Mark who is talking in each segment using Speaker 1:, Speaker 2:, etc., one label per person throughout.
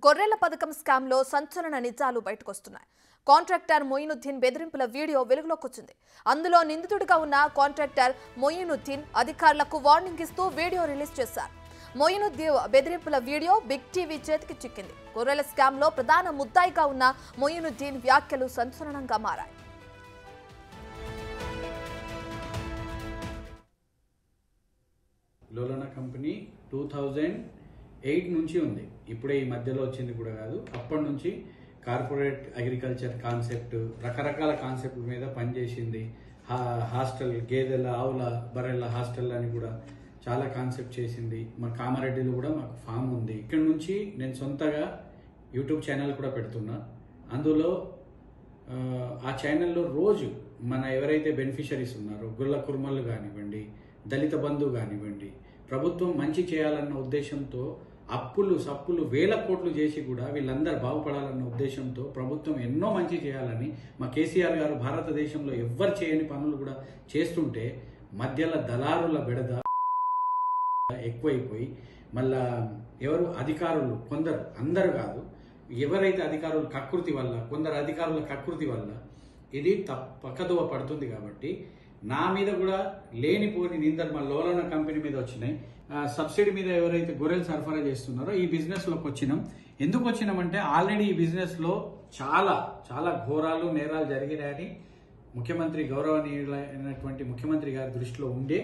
Speaker 1: గొర్రెల పథకం స్కామ్ లో సంచలన నిజాలు బయటకొస్తున్నాయి. కాంట్రాక్టర్ మొయినుద్దీన్ బెదిరింపుల వీడియో వెలుగులోకి వచ్చింది. అందులో నిందితుడిగా ఉన్న కాంట్రాక్టర్ మొయినుద్దీన్ అధికారులకు వార్నింగ్ ఇస్తూ వీడియో రిలీజ్ చేశారు. మొయినుద్దీన్ బెదిరింపుల వీడియో బిగ్ టీవీ చేతికి చిక్కింది. గొర్రెల స్కామ్ లో ప్రధాన ముద్దాయిగా ఉన్న మొయినుద్దీన్ వ్యాఖ్యలు సంచలనంగా మారాయి.
Speaker 2: లోలనా కంపెనీ 2008 నుంచి ఉంది. ఇప్పుడే ఈ మధ్యలో వచ్చింది కూడా కాదు. అప్పటి నుంచి కార్పొరేట్ అగ్రికల్చర్ కాన్సెప్ట్, రకరకాల కాన్సెప్ట్ మీద పనిచేసింది. హాస్టల్, గేదెల, ఆవుల, బర్రెల హాస్టల్ అని కూడా చాలా కాన్సెప్ట్ చేసింది. మన కామారెడ్డిలో కూడా మాకు ఫామ్ ఉంది. ఇక్కడ నుంచి నేను సొంతగా యూట్యూబ్ ఛానల్ కూడా పెడుతున్నా. అందులో ఆ ఛానల్లో రోజు మన ఎవరైతే బెనిఫిషరీస్ ఉన్నారో, గుల్ల కుర్మలు కానివ్వండి, దళిత బంధు కానివ్వండి, ప్రభుత్వం మంచి చేయాలన్న ఉద్దేశంతో అప్పులు సప్పులు వేల కోట్లు చేసి కూడా వీళ్ళందరూ బాగుపడాలన్న ఉద్దేశంతో ప్రభుత్వం ఎన్నో మంచి చేయాలని మా కేసీఆర్ గారు భారతదేశంలో ఎవ్వరు చేయని పనులు కూడా చేస్తుంటే మధ్యలో దళారుల బెడద ఎక్కువైపోయి మళ్ళా ఎవరు అధికారులు కొందరు, అందరు కాదు, ఎవరైతే అధికారులు కకృతి వల్ల, కొందరు అధికారుల కకృతి వల్ల ఇది పక్కదోవ పడుతుంది. కాబట్టి నా మీద కూడా లేనిపోని నిందలు మా లోలనా కంపెనీ మీద వచ్చినాయి. సబ్సిడీ మీద ఎవరైతే గొర్రెలు సరఫరా చేస్తున్నారో ఈ బిజినెస్లోకి వచ్చినాం. ఎందుకు వచ్చినామంటే ఆల్రెడీ ఈ బిజినెస్లో చాలా చాలా ఘోరాలు, నేరాలు జరిగినాయని ముఖ్యమంత్రి, గౌరవనీయులైనటువంటి ముఖ్యమంత్రి గారి దృష్టిలో ఉండే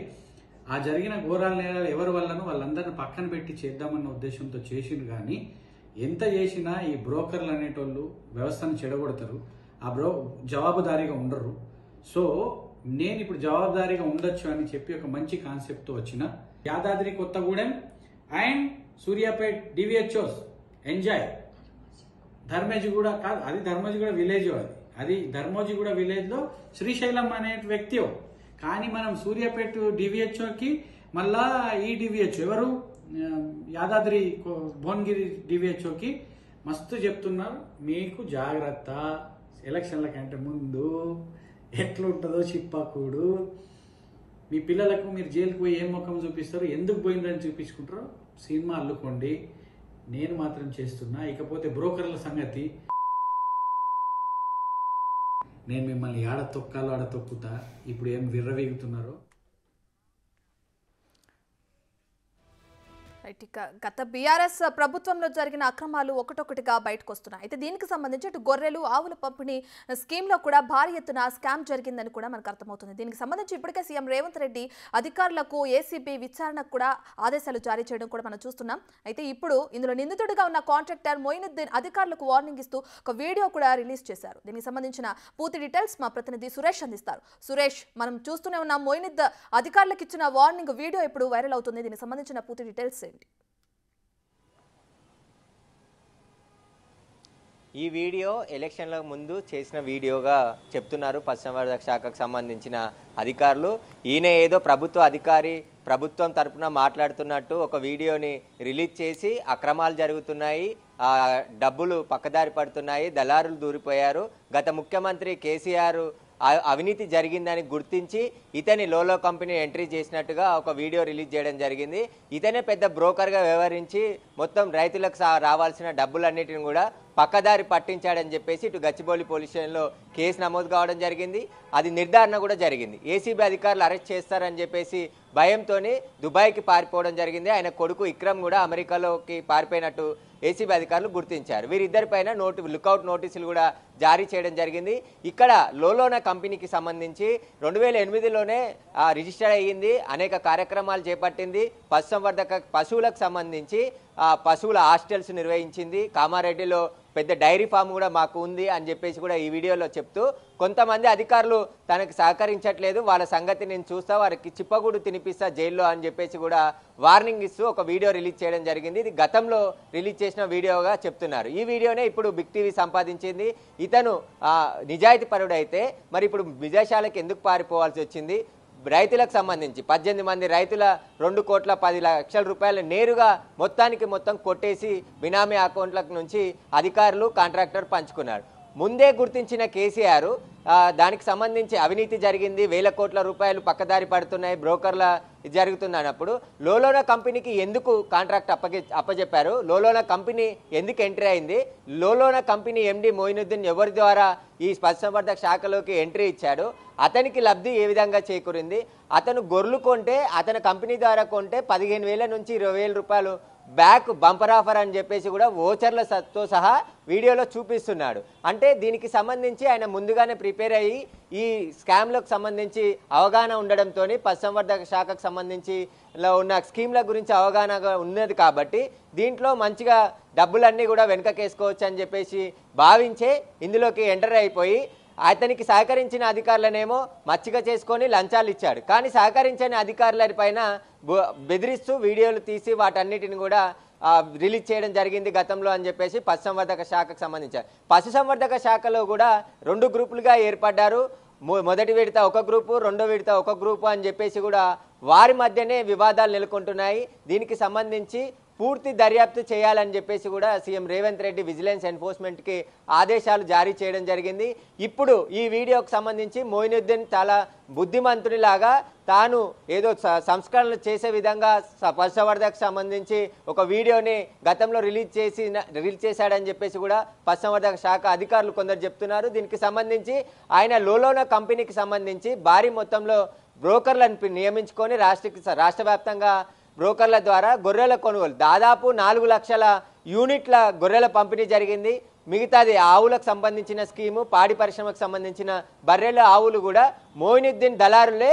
Speaker 2: ఆ జరిగిన ఘోరాల నేరాలు ఎవరి వల్లనో వాళ్ళందరిని పక్కన పెట్టి చేద్దామన్న ఉద్దేశంతో చేసిండు. కానీ ఎంత చేసినా ఈ బ్రోకర్లు అనేటోళ్ళు వ్యవస్థను చెడగొడతారు. ఆ జవాబుదారీగా ఉండరు. సో నేను ఇప్పుడు జవాబుదారీగా ఉండొచ్చు అని చెప్పి ఒక మంచి కాన్సెప్ట్తో వచ్చిన యాదాద్రి కొత్తగూడెం అండ్ సూర్యాపేట్ డివిహెచ్ఓస్ ఎంజాయ్. ధర్మజిగూడ కాదు, అది ధర్మజిగూడ విలేజ్. అది ధర్మజిగూడ విలేజ్లో శ్రీశైలం అనే వ్యక్తి. కానీ మనం సూర్యాపేట డివిహెచ్ఓకి మళ్ళా ఈ డివిహెచ్ఓ ఎవరు, యాదాద్రి భువనగిరి డివిహెచ్ఓకి మస్తు చెప్తున్నారు, మీకు జాగ్రత్త, ఎలక్షన్ల కంటే ముందు ఎట్లుంటుందో చిప్పాకూడు, మీ పిల్లలకు మీరు జైలుకు పోయి ఏం ముఖం చూపిస్తారు, ఎందుకు పోయిందని చూపించుకుంటారో సినిమా అల్లుకోండి. నేను మాత్రం చేస్తున్నా. ఇకపోతే బ్రోకర్ల సంగతి, నేను మిమ్మల్ని ఆడ తొక్కాలో ఆడ తొక్కుతా. ఇప్పుడు ఏం విర్రవీగుతున్నారో.
Speaker 1: గత బీఆర్ఎస్ ప్రభుత్వంలో జరిగిన అక్రమాలు ఒకటొకటిగా బయటకు వస్తున్నాయి. అయితే దీనికి సంబంధించి అటు గొర్రెలు, ఆవుల పంపిణీ స్కీమ్లో కూడా భారీ ఎత్తున స్కామ్ జరిగిందని కూడా మనకు అర్థమవుతుంది. దీనికి సంబంధించి ఇప్పటికే సీఎం రేవంత్ రెడ్డి అధికారులకు ఏసీబీ విచారణకు కూడా ఆదేశాలు జారీ చేయడం కూడా మనం చూస్తున్నాం. అయితే ఇప్పుడు ఇందులో నిందితుడిగా ఉన్న కాంట్రాక్టర్ మొయినుద్దీన్ అధికారులకు వార్నింగ్ ఇస్తూ ఒక వీడియో కూడా రిలీజ్ చేశారు. దీనికి సంబంధించిన పూర్తి డీటెయిల్స్ మా ప్రతినిధి సురేష్ అందిస్తారు. సురేష్, మనం చూస్తూనే ఉన్న మొయినుద్దీన్ అధికారులకు ఇచ్చిన వార్నింగ్ వీడియో ఇప్పుడు వైరల్ అవుతుంది. దీనికి సంబంధించిన పూర్తి డీటెయిల్స్ ఏంటి?
Speaker 3: ఈ వీడియో ఎలక్షన్ల ముందు చేసిన వీడియోగా చెప్తున్నారు పశుసంవర్ధక శాఖకు సంబంధించిన అధికారులు. ఈయన ఏదో ప్రభుత్వ అధికారి, ప్రభుత్వం తరపున మాట్లాడుతున్నట్టు ఒక వీడియోని రిలీజ్ చేసి అక్రమాలు జరుగుతున్నాయి, డబ్బులు పక్కదారి పడుతున్నాయి, దళారులు దూరిపోయారు, గత ముఖ్యమంత్రి కేసీఆర్ అవినీతి జరిగిందని గుర్తించి ఇతని లోలో కంపెనీ ఎంట్రీ చేసినట్టుగా ఒక వీడియో రిలీజ్ చేయడం జరిగింది. ఇతనే పెద్ద బ్రోకర్గా వ్యవహరించి మొత్తం రైతులకు రావాల్సిన డబ్బులన్నిటిని కూడా పక్కదారి పట్టించాడని చెప్పేసి ఇటు గచ్చిబౌలి పోలీస్ స్టేషన్లో కేసు నమోదు కావడం జరిగింది. అది నిర్ధారణ కూడా జరిగింది. ఏసీబీ అధికారులు అరెస్ట్ చేస్తారని చెప్పేసి భయంతో దుబాయ్కి పారిపోవడం జరిగింది. ఆయన కొడుకు ఇక్రమ్ కూడా అమెరికాలోకి పారిపోయినట్టు ఏసీబీ అధికారులు గుర్తించారు. వీరిద్దరిపైన లుకౌట్ నోటీసులు కూడా జారీ చేయడం జరిగింది. ఇక్కడ లోలోనా కంపెనీకి సంబంధించి 2008లోనే రిజిస్టర్ అయ్యింది, అనేక కార్యక్రమాలు చేపట్టింది, పశువులకు సంబంధించి పశువుల హాస్టల్స్ నిర్వహించింది, కామారెడ్డిలో పెద్ద డైరీ ఫామ్ కూడా మాకు ఉంది అని చెప్పేసి కూడా ఈ వీడియోలో చెప్తూ కొంతమంది అధికారులు తనకు సహకరించట్లేదు, వాళ్ళ సంగతి నేను చూస్తా, వారికి చిప్పగూడు తినిపిస్తా జైల్లో అని చెప్పేసి కూడా వార్నింగ్ ఇస్తూ ఒక వీడియో రిలీజ్ చేయడం జరిగింది. ఇది గతంలో రిలీజ్ చేసిన వీడియోగా చెప్తున్నారు. ఈ వీడియోనే ఇప్పుడు బిగ్ టీవీ సంపాదించింది. ఇతను నిజాయితీ పరుడైతే మరి ఇప్పుడు విదేశాలకు ఎందుకు పారిపోవాల్సి వచ్చింది? రైతులకు సంబంధించి 18 మంది రైతుల 2,10,00,00,000 రూపాయలు నేరుగా మొత్తం కొట్టేసి బినామీ అకౌంట్ల నుంచి అధికారులు, కాంట్రాక్టర్ పంచుకున్నారు. ముందే గుర్తించిన కేసీఆర్ దానికి సంబంధించి అవినీతి జరిగింది, వేల కోట్ల రూపాయలు పక్కదారి పడుతున్నాయి, బ్రోకర్ల ఇది జరుగుతుంది అన్నప్పుడు లోలోనా కంపెనీకి ఎందుకు కాంట్రాక్ట్ అప్పచెప్పారు, లోలోనా కంపెనీ ఎందుకు ఎంట్రీ అయింది, లోలోనా కంపెనీ ఎండి మొయినుద్దీన్ ఎవరి ద్వారా ఈ పశుసంవర్ధక శాఖలోకి ఎంట్రీ ఇచ్చాడు, అతనికి లబ్ధి ఏ విధంగా చేకూరింది, అతను గొర్రెలు కొంటే అతని కంపెనీ ద్వారా కొంటే 15,000 నుంచి 20,000 రూపాయలు బ్యాక్ బంపర్ ఆఫర్ అని చెప్పేసి కూడా ఓచర్లతో సహా వీడియోలో చూపిస్తున్నాడు. అంటే దీనికి సంబంధించి ఆయన ముందుగానే ప్రిపేర్ అయ్యి ఈ స్కామ్లకు సంబంధించి అవగాహన ఉండడంతో పశుసంవర్ధక శాఖకు సంబంధించి ఉన్న స్కీమ్ల గురించి అవగాహన ఉన్నది కాబట్టి దీంట్లో మంచిగా డబ్బులన్నీ కూడా వెనకకేసుకోవచ్చు అని చెప్పేసి భావించే ఇందులోకి ఎంటర్ అయిపోయి అతనికి సహకరించిన అధికారులనేమో మచ్చిక చేసుకొని లంచాలు ఇచ్చాడు. కానీ సహకరించని అధికారుల పైన బెదిరిస్తూ వీడియోలు తీసి వాటన్నిటిని కూడా రిలీజ్ చేయడం జరిగింది గతంలో అని చెప్పేసి పశుసంవర్ధక శాఖకు సంబంధించారు. పశుసంవర్ధక శాఖలో కూడా 2 గ్రూపులుగా ఏర్పడ్డారు. మొదటి విడత ఒక గ్రూపు, రెండో విడత ఒక గ్రూపు అని చెప్పేసి కూడా వారి మధ్యనే వివాదాలు నెలకొంటున్నాయి. దీనికి సంబంధించి పూర్తి దర్యాప్తు చేయాలని చెప్పేసి కూడా సీఎం రేవంత్ రెడ్డి విజిలెన్స్ ఎన్ఫోర్స్మెంట్కి ఆదేశాలు జారీ చేయడం జరిగింది. ఇప్పుడు ఈ వీడియోకి సంబంధించి మొయినుద్దీన్ చాలా బుద్ధిమంతునిలాగా తాను ఏదో సంస్కరణలు చేసే విధంగా పశుసంవర్ధకు సంబంధించి ఒక వీడియోని గతంలో రిలీజ్ చేశాడని చెప్పేసి కూడా పశుసంవర్ధక శాఖ అధికారులు కొందరు చెప్తున్నారు. దీనికి సంబంధించి ఆయన లోలోనా కంపెనీకి సంబంధించి భారీ మొత్తంలో బ్రోకర్లను నియమించుకొని రాష్ట్ర వ్యాప్తంగా బ్రోకర్ల ద్వారా గొర్రెల కొనుగోలు దాదాపు 4 లక్షల యూనిట్ల గొర్రెల పంపిణీ జరిగింది. మిగతాది ఆవులకు సంబంధించిన స్కీము, పాడి పరిశ్రమకు సంబంధించిన బర్రెల ఆవులు కూడా మొయినుద్దీన్ దళారులే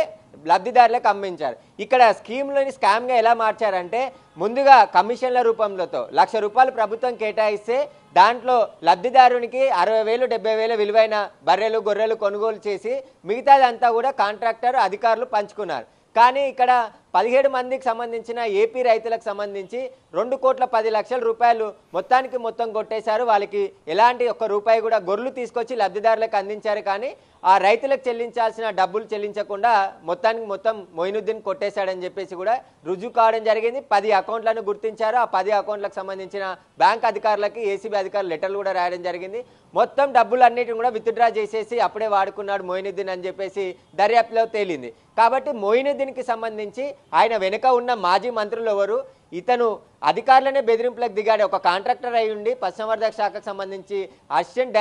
Speaker 3: లబ్ధిదారులకు అమ్మించారు. ఇక్కడ స్కీమ్లోని స్కామ్గా ఎలా మార్చారంటే ముందుగా కమిషన్ల రూపంలో 1,00,000 రూపాయలు ప్రభుత్వం కేటాయిస్తే దాంట్లో లబ్ధిదారునికి 60,000 70,000 విలువైన బర్రెలు గొర్రెలు కొనుగోలు చేసి మిగతాదంతా కూడా కాంట్రాక్టర్ అధికారులు పంచుకున్నారు. కానీ ఇక్కడ 17 మందికి సంబంధించిన ఏపీ రైతులకు సంబంధించి 2,10,00,000 రూపాయలు మొత్తం కొట్టేశారు. వాళ్ళకి ఎలాంటి ఒక్క రూపాయి కూడా గొర్రెలు తీసుకొచ్చి లబ్ధిదారులకు అందించారు. కానీ ఆ రైతులకు చెల్లించాల్సిన డబ్బులు చెల్లించకుండా మొత్తం మొయినుద్దీన్ కొట్టేశాడని చెప్పేసి కూడా రుజువు కావడం జరిగింది. 10 అకౌంట్లను గుర్తించారు. ఆ 10 అకౌంట్లకు సంబంధించిన బ్యాంక్ అధికారులకి ఏసీబీ అధికారులు లెటర్లు కూడా రాయడం జరిగింది. మొత్తం డబ్బులన్నిటిని కూడా విత్డ్రా చేసేసి అప్పుడే వాడుకున్నాడు మొయినుద్దీన్ అని చెప్పేసి దర్యాప్తులో తేలింది. కాబట్టి మొయినుద్దీన్కి సంబంధించి ఆయన వెనుక ఉన్న మాజీ మంత్రులు ఎవరు, ఇతను అధికారులనే బెదిరింపులకు దిగాడు. ఒక కాంట్రాక్టర్ అయి ఉండి పశుసంవర్ధక శాఖకు సంబంధించి అసిస్టెంట్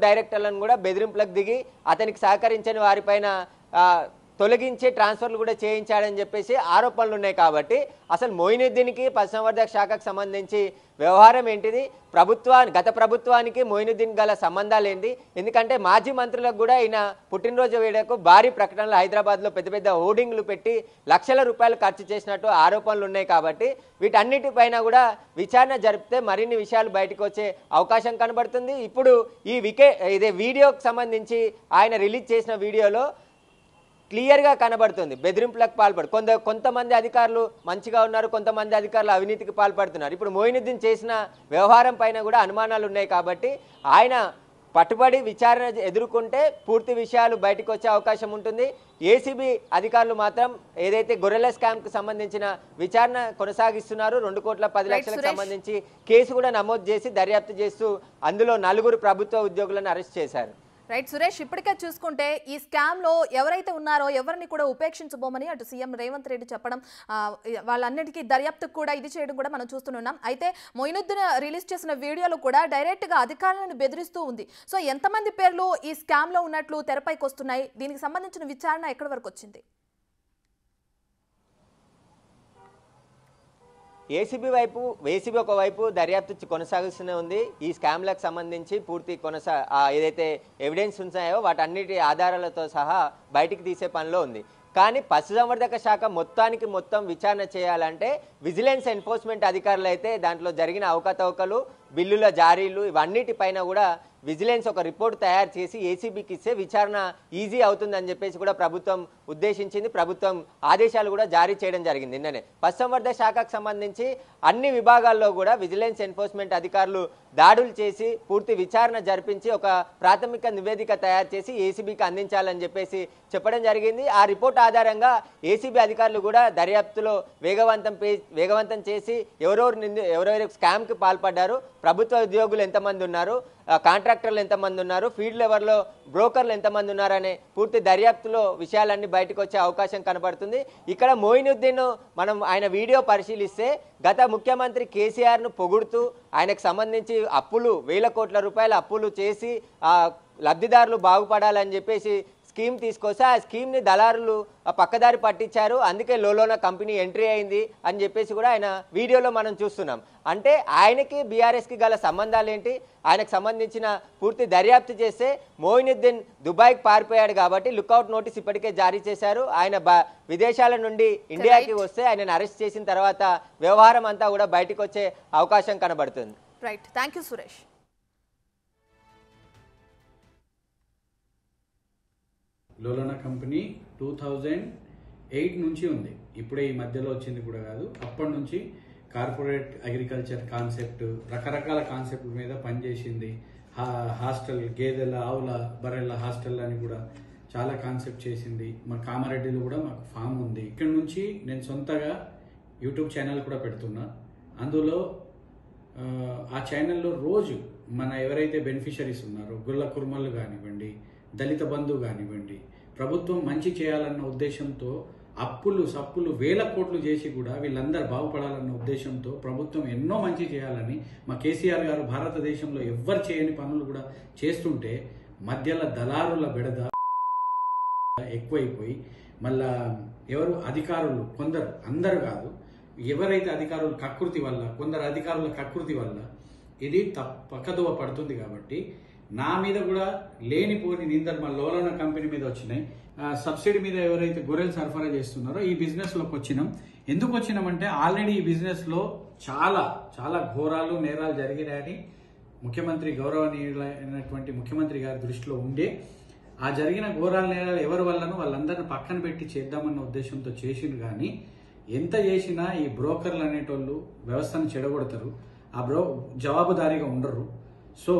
Speaker 3: డైరెక్టర్లను కూడా బెదిరింపులకు దిగి అతనికి సహకరించని వారిపైన తొలగించి ట్రాన్స్ఫర్లు కూడా చేయించాడని చెప్పేసి ఆరోపణలు ఉన్నాయి. కాబట్టి అసలు మొయినుద్దీన్కి పశుసంవర్ధక శాఖకు సంబంధించి వ్యవహారం ఏంటిది, గత ప్రభుత్వానికి మొయినుద్దీన్ గల సంబంధాలు ఏంటి? ఎందుకంటే మాజీ మంత్రులకు కూడా ఈయన పుట్టినరోజు వేడుకకు భారీ ప్రకటనలు హైదరాబాద్లో పెద్ద హోర్డింగ్లు పెట్టి లక్షల రూపాయలు ఖర్చు చేసినట్టు ఆరోపణలు ఉన్నాయి. కాబట్టి వీటన్నిటిపైన కూడా విచారణ జరిపితే మరిన్ని విషయాలు బయటకు వచ్చే అవకాశం కనబడుతుంది. ఇప్పుడు ఇదే వీడియోకి సంబంధించి ఆయన రిలీజ్ చేసిన వీడియోలో క్లియర్గా కనబడుతుంది బెదిరింపులకు కొంతమంది అధికారులు మంచిగా ఉన్నారు, కొంతమంది అధికారులు అవినీతికి పాల్పడుతున్నారు. ఇప్పుడు మొయినుద్దీన్ చేసిన వ్యవహారం పైన కూడా అనుమానాలు ఉన్నాయి. కాబట్టి ఆయన పట్టుబడి విచారణ ఎదుర్కొంటే పూర్తి విషయాలు బయటకు వచ్చే అవకాశం ఉంటుంది. ఏసీబీ అధికారులు మాత్రం ఏదైతే గొర్రెల స్కామ్కి సంబంధించిన విచారణ కొనసాగిస్తున్నారు. 2,10,00,000లకు సంబంధించి కేసు కూడా నమోదు చేసి దర్యాప్తు చేస్తూ అందులో 4 ప్రభుత్వ ఉద్యోగులను అరెస్ట్ చేశారు.
Speaker 1: రైట్ సురేష్, ఇప్పటికే చూసుకుంటే ఈ స్కామ్ లో ఎవరైతే ఉన్నారో ఎవరిని కూడా ఉపేక్షించబోమని అటు సీఎం రేవంత్ రెడ్డి చెప్పడం, వాళ్ళన్నిటికీ దర్యాప్తుకు కూడా ఇది చేయడం కూడా మనం చూస్తున్నాం. అయితే మొయినుద్దీన్ రిలీజ్ చేసిన వీడియోలో కూడా డైరెక్ట్ గా అధికారులను బెదిరిస్తూ ఉంది. సో ఎంతమంది పేర్లు ఈ స్కామ్ లో ఉన్నట్లు తెరపైకి వస్తున్నాయి? దీనికి సంబంధించిన విచారణ ఎక్కడి వరకు వచ్చింది?
Speaker 3: ఏసీబీ ఒకవైపు దర్యాప్తు కొనసాగుతూనే ఉంది. ఈ స్కామ్లకు సంబంధించి పూర్తి ఏదైతే ఎవిడెన్స్ ఉన్నాయో వాటన్నిటి ఆధారాలతో సహా బయటికి తీసే పనిలో ఉంది. కానీ పశుసంవర్ధక శాఖ మొత్తం విచారణ చేయాలంటే విజిలెన్స్ ఎన్ఫోర్స్మెంట్ అధికారులు అయితే దాంట్లో జరిగిన అవకతవకలు, బిల్లుల జారీలు ఇవన్నిటిపైన కూడా విజిలెన్స్ ఒక రిపోర్ట్ తయారు చేసి ఏసీబీకి ఇస్తే విచారణ ఈజీ అవుతుందని చెప్పేసి కూడా ప్రభుత్వం ఉద్దేశించింది. ప్రభుత్వం ఆదేశాలు కూడా జారీ చేయడం జరిగింది నిన్ననే. పశుసంవర్ధక శాఖకు సంబంధించి అన్ని విభాగాల్లో కూడా విజిలెన్స్ ఎన్ఫోర్స్మెంట్ అధికారులు దాడులు చేసి పూర్తి విచారణ జరిపించి ఒక ప్రాథమిక నివేదిక తయారు చేసి ఏసీబీకి అందించాలని చెప్పేసి చెప్పడం జరిగింది. ఆ రిపోర్ట్ ఆధారంగా ఏసీబీ అధికారులు కూడా దర్యాప్తులో వేగవంతం చేసి ఎవరెవరు స్కామ్కి పాల్పడ్డారు, ప్రభుత్వ ఉద్యోగులు ఎంతమంది ఉన్నారు, కాంట్రాక్టర్లు ఎంతమంది ఉన్నారు, ఫీల్డ్ లెవెల్లో బ్రోకర్లు ఎంతమంది ఉన్నారనే పూర్తి దర్యాప్తులో విషయాలన్నీ బయటకు వచ్చే అవకాశం కనబడుతుంది. ఇక్కడ మోయినుద్దీన్ మనం ఆయన వీడియో పరిశీలిస్తే గత ముఖ్యమంత్రి కేసీఆర్ను పొగుడుతూ ఆయనకు సంబంధించి అప్పులు 1,000 కోట్ల రూపాయల అప్పులు చేసి లబ్ధిదారులు బాగుపడాలని చెప్పేసి స్కీమ్ తీసుకొస్తే ఆ స్కీమ్ని దళారులు పక్కదారి పట్టించారు, అందుకే లోలోన కంపెనీ ఎంట్రీ అయింది అని చెప్పేసి కూడా ఆయన వీడియోలో మనం చూస్తున్నాం. అంటే ఆయనకి బీఆర్ఎస్కి గల సంబంధాలు ఏంటి, ఆయనకు సంబంధించిన పూర్తి దర్యాప్తు చేస్తే మోయినుద్దీన్ దుబాయ్కి పారిపోయాడు కాబట్టి లుక్అవుట్ నోటీస్ ఇప్పటికే జారీ చేశారు. ఆయన విదేశాల నుండి ఇండియాకి వస్తే ఆయనను అరెస్ట్ చేసిన తర్వాత వ్యవహారం అంతా కూడా బయటకు వచ్చే అవకాశం కనబడుతుంది.
Speaker 1: Right, thank you Suresh.
Speaker 2: లోలోనా company 2008 నుంచి ఉంది, ఇప్పుడే ఈ మధ్యలో వచ్చింది కూడా కాదు. అప్పటి నుంచి కార్పొరేట్ అగ్రికల్చర్ కాన్సెప్ట్, రకరకాల కాన్సెప్ట్ మీద పనిచేసింది. హాస్టల్, గేదెల, ఆవుల, బర్రెల హాస్టల్ అని కూడా చాలా కాన్సెప్ట్ చేసింది. మా కామారెడ్డిలో కూడా మాకు ఫామ్ ఉంది. ఇక్కడ నుంచి నేను సొంతగా యూట్యూబ్ ఛానల్ కూడా పెడుతున్నా. అందులో ఆ ఛానల్లో రోజు మన ఎవరైతే బెనిఫిషరీస్ ఉన్నారో, గుల్ల కుర్మలు కానివ్వండి, దళిత బంధు కానివ్వండి, ప్రభుత్వం మంచి చేయాలన్న ఉద్దేశంతో అప్పులు సప్పులు 1,000 కోట్లు చేసి కూడా వీళ్ళందరూ బాగుపడాలన్న ఉద్దేశంతో ప్రభుత్వం ఎన్నో మంచి చేయాలని మా కేసీఆర్ గారు భారతదేశంలో ఎవ్వరు చేయని పనులు కూడా చేస్తుంటే మధ్యలో దళారుల బెడద ఎక్కువైపోయి మళ్ళా ఎవరు అధికారులు కొందరు, అందరు కాదు, ఎవరైతే అధికారులు కకృతి వల్ల, కొందరు అధికారుల కకృతి వల్ల ఇది పక్కదోవ పడుతుంది. కాబట్టి నా మీద కూడా లేనిపోని నిందలు మా లోలోనా కంపెనీ మీద వచ్చినాయి. సబ్సిడీ మీద ఎవరైతే గొర్రెలు సరఫరా చేస్తున్నారో ఈ బిజినెస్లోకి వచ్చినాం. ఎందుకు వచ్చినామంటే ఆల్రెడీ ఈ బిజినెస్లో చాలా చాలా ఘోరాలు, నేరాలు జరిగినాయని ముఖ్యమంత్రి, గౌరవనీయులైనటువంటి ముఖ్యమంత్రి గారి దృష్టిలో ఉండే ఆ జరిగిన ఘోరాల నేరాలు ఎవరి వల్లనో వాళ్ళందరిని పక్కన పెట్టి చేద్దామన్న ఉద్దేశంతో చేసిండు. కానీ ఎంత చేసినా ఈ బ్రోకర్లు అనేటోళ్ళు వ్యవస్థను చెడగొడతారు, ఆ జవాబుదారీగా ఉండరు. సో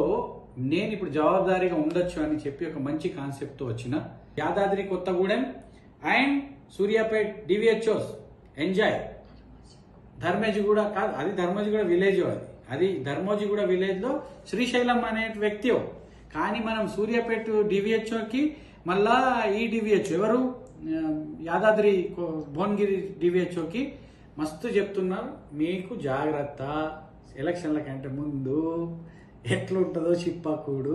Speaker 2: నేను ఇప్పుడు జవాబుదారీగా ఉండొచ్చు అని చెప్పి ఒక మంచి కాన్సెప్ట్తో వచ్చిన యాదాద్రి కొత్తగూడెం అండ్ సూర్యాపేట్ డివిహెచ్ఓస్ ఎంజాయ్. ధర్మజిగూడ కాదు, అది ధర్మజిగూడ విలేజ్, అది ధర్మజిగూడ విలేజ్లో శ్రీశైలం అనే వ్యక్తి. కానీ మనం సూర్యాపేట డివిహెచ్ఓకి మళ్ళా ఈ డివిహెచ్ఓ ఎవరు యాదాద్రి భువనగిరి డివిహెచ్ఓకి మస్తు చెప్తున్నారు, మీకు జాగ్రత్త, ఎలక్షన్ల కంటే ముందు ఎట్లుంటుందో చిప్పాకూడు,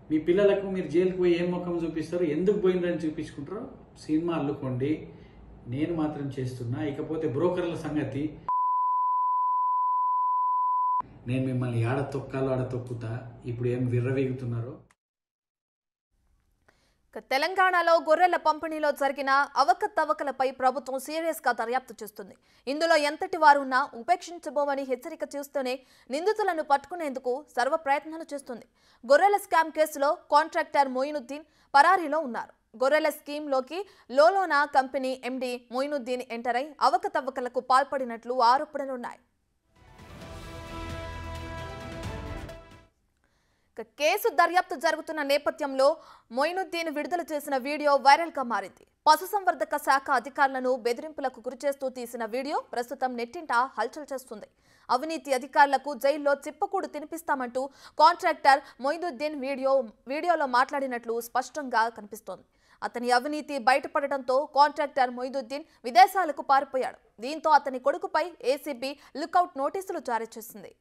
Speaker 2: మీ పిల్లలకు మీరు జైలుకు పోయి ఏం ముఖం చూపిస్తారు, ఎందుకు పోయిందని చూపించుకుంటారో సినిమా అల్లుకోండి. నేను మాత్రం చేస్తున్నా. ఇకపోతే బ్రోకర్ల సంగతి, నేను మిమ్మల్ని ఆడ తొక్కాలో ఆడ తొక్కుతా. ఇప్పుడు ఏం విర్రవీగుతున్నారో.
Speaker 1: తెలంగాణలో గొర్రెల పంపిణీలో జరిగిన అవకతవకలపై ప్రభుత్వం సీరియస్ గా దర్యాప్తు చేస్తుంది. ఇందులో ఎంతటి వారున్నా ఉపేక్షించబోమని హెచ్చరిక చేస్తూనే నిందితులను పట్టుకునేందుకు సర్వ ప్రయత్నాలు చేస్తుంది. గొర్రెల స్కామ్ కేసులో కాంట్రాక్టర్ మోయినుద్దీన్ పరారీలో ఉన్నారు. గొర్రెల స్కీమ్లోకి లోలోనా కంపెనీ ఎండీ మోయినుద్దీన్ ఎంటర్ అయి అవకతవకలకు పాల్పడినట్లు ఆరోపణలున్నాయి. కేసు దర్యాప్తు జరుగుతున్న నేపథ్యంలో మోయినుద్దీన్ విడుదల చేసిన వీడియో వైరల్ గా మారింది. పశుసంవర్ధక శాఖ అధికారులను బెదిరింపులకు గురిచేస్తూ తీసిన వీడియో ప్రస్తుతం నెట్టింట హల్చల్ చేస్తుంది. అవినీతి అధికారులకు జైల్లో చిప్పకూడు తినిపిస్తామంటూ కాంట్రాక్టర్ మోయినుద్దీన్ వీడియోలో మాట్లాడినట్లు స్పష్టంగా కనిపిస్తోంది. అతని అవినీతి బయటపడటంతో కాంట్రాక్టర్ మోయినుద్దీన్ విదేశాలకు పారిపోయాడు. దీంతో అతని కొడుకుపై ఏసీబీ లుకౌట్ నోటీసులు జారీ చేసింది.